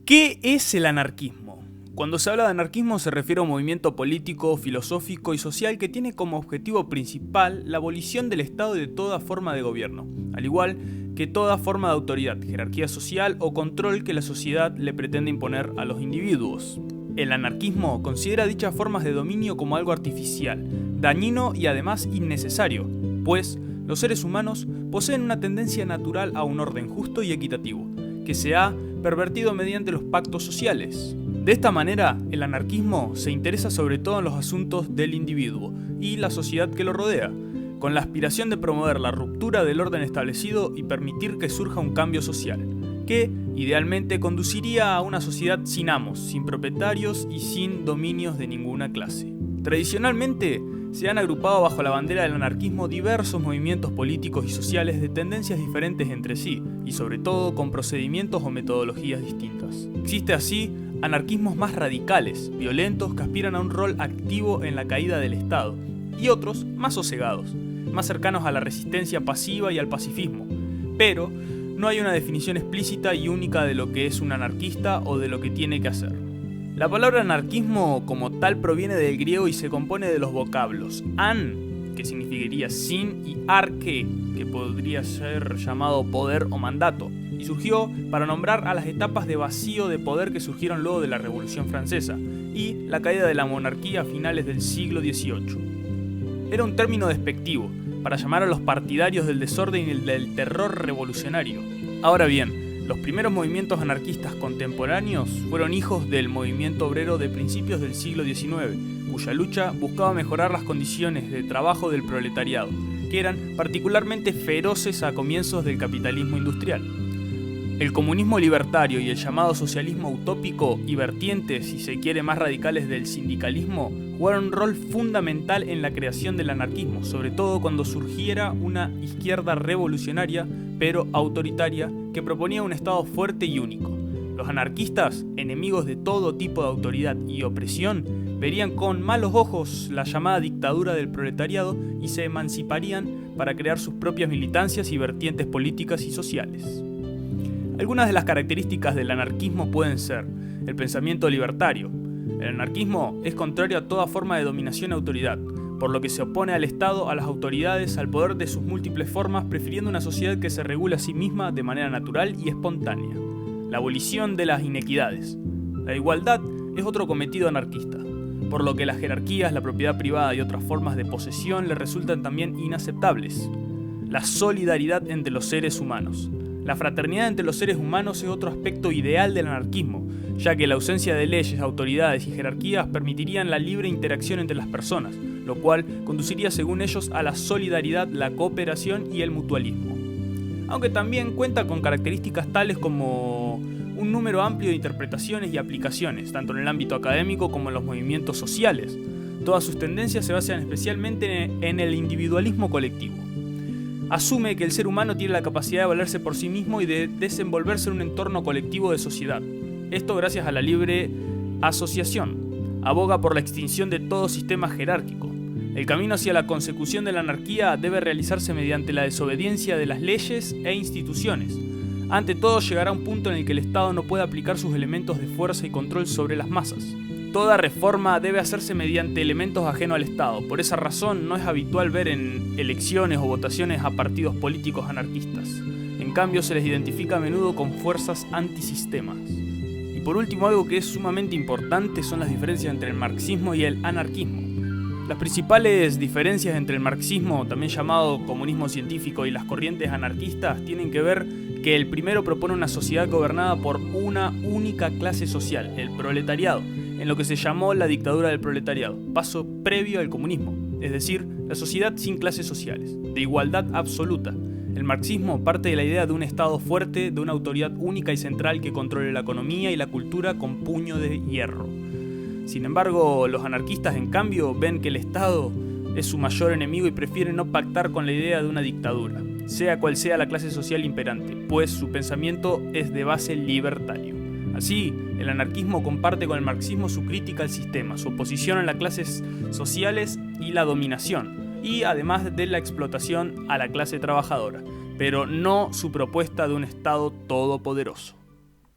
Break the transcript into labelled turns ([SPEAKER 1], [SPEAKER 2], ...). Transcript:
[SPEAKER 1] ¿Qué es el anarquismo? Cuando se habla de anarquismo se refiere a un movimiento político, filosófico y social que tiene como objetivo principal la abolición del Estado y de toda forma de gobierno, al igual que toda forma de autoridad, jerarquía social o control que la sociedad le pretende imponer a los individuos. El anarquismo considera dichas formas de dominio como algo artificial, dañino y además innecesario, pues los seres humanos poseen una tendencia natural a un orden justo y equitativo, que se ha pervertido mediante los pactos sociales. De esta manera, el anarquismo se interesa sobre todo en los asuntos del individuo y la sociedad que lo rodea, con la aspiración de promover la ruptura del orden establecido y permitir que surja un cambio social, que idealmente conduciría a una sociedad sin amos, sin propietarios y sin dominios de ninguna clase. Tradicionalmente, se han agrupado bajo la bandera del anarquismo diversos movimientos políticos y sociales de tendencias diferentes entre sí, y sobre todo con procedimientos o metodologías distintas. Existe así anarquismos más radicales, violentos, que aspiran a un rol activo en la caída del Estado, y otros más sosegados, más cercanos a la resistencia pasiva y al pacifismo, pero no hay una definición explícita y única de lo que es un anarquista o de lo que tiene que hacer. La palabra anarquismo como tal proviene del griego y se compone de los vocablos an, que significaría sin, y arque, que podría ser llamado poder o mandato, y surgió para nombrar a las etapas de vacío de poder que surgieron luego de la Revolución Francesa y la caída de la monarquía a finales del siglo XVIII. Era un término despectivo para llamar a los partidarios del desorden y del terror revolucionario. Ahora bien, los primeros movimientos anarquistas contemporáneos fueron hijos del movimiento obrero de principios del siglo XIX, cuya lucha buscaba mejorar las condiciones de trabajo del proletariado, que eran particularmente feroces a comienzos del capitalismo industrial. El comunismo libertario y el llamado socialismo utópico y vertientes, si se quiere, más radicales del sindicalismo, jugaron un rol fundamental en la creación del anarquismo, sobre todo cuando surgiera una izquierda revolucionaria, pero autoritaria, que proponía un Estado fuerte y único. Los anarquistas, enemigos de todo tipo de autoridad y opresión, verían con malos ojos la llamada dictadura del proletariado y se emanciparían para crear sus propias militancias y vertientes políticas y sociales. Algunas de las características del anarquismo pueden ser el pensamiento libertario. El anarquismo es contrario a toda forma de dominación y autoridad, por lo que se opone al Estado, a las autoridades, al poder de sus múltiples formas, prefiriendo una sociedad que se regule a sí misma de manera natural y espontánea. La abolición de las inequidades. La igualdad es otro cometido anarquista, por lo que las jerarquías, la propiedad privada y otras formas de posesión le resultan también inaceptables. La solidaridad entre los seres humanos. La fraternidad entre los seres humanos es otro aspecto ideal del anarquismo, ya que la ausencia de leyes, autoridades y jerarquías permitirían la libre interacción entre las personas, lo cual conduciría según ellos a la solidaridad, la cooperación y el mutualismo. Aunque también cuenta con características tales como un número amplio de interpretaciones y aplicaciones, tanto en el ámbito académico como en los movimientos sociales. Todas sus tendencias se basan especialmente en el individualismo colectivo. Asume que el ser humano tiene la capacidad de valerse por sí mismo y de desenvolverse en un entorno colectivo de sociedad. Esto gracias a la libre asociación. Aboga por la extinción de todo sistema jerárquico. El camino hacia la consecución de la anarquía debe realizarse mediante la desobediencia de las leyes e instituciones. Ante todo, llegará un punto en el que el Estado no puede aplicar sus elementos de fuerza y control sobre las masas. Toda reforma debe hacerse mediante elementos ajenos al Estado. Por esa razón, no es habitual ver en elecciones o votaciones a partidos políticos anarquistas. En cambio, se les identifica a menudo con fuerzas antisistemas. Y por último, algo que es sumamente importante son las diferencias entre el marxismo y el anarquismo. Las principales diferencias entre el marxismo, también llamado comunismo científico, y las corrientes anarquistas tienen que ver que el primero propone una sociedad gobernada por una única clase social, el proletariado, en lo que se llamó la dictadura del proletariado, paso previo al comunismo, es decir, la sociedad sin clases sociales, de igualdad absoluta. El marxismo parte de la idea de un Estado fuerte, de una autoridad única y central que controle la economía y la cultura con puño de hierro. Sin embargo, los anarquistas, en cambio, ven que el Estado es su mayor enemigo y prefieren no pactar con la idea de una dictadura, sea cual sea la clase social imperante, pues su pensamiento es de base libertario. Así, el anarquismo comparte con el marxismo su crítica al sistema, su oposición a las clases sociales y la dominación, y además de la explotación a la clase trabajadora, pero no su propuesta de un Estado todopoderoso.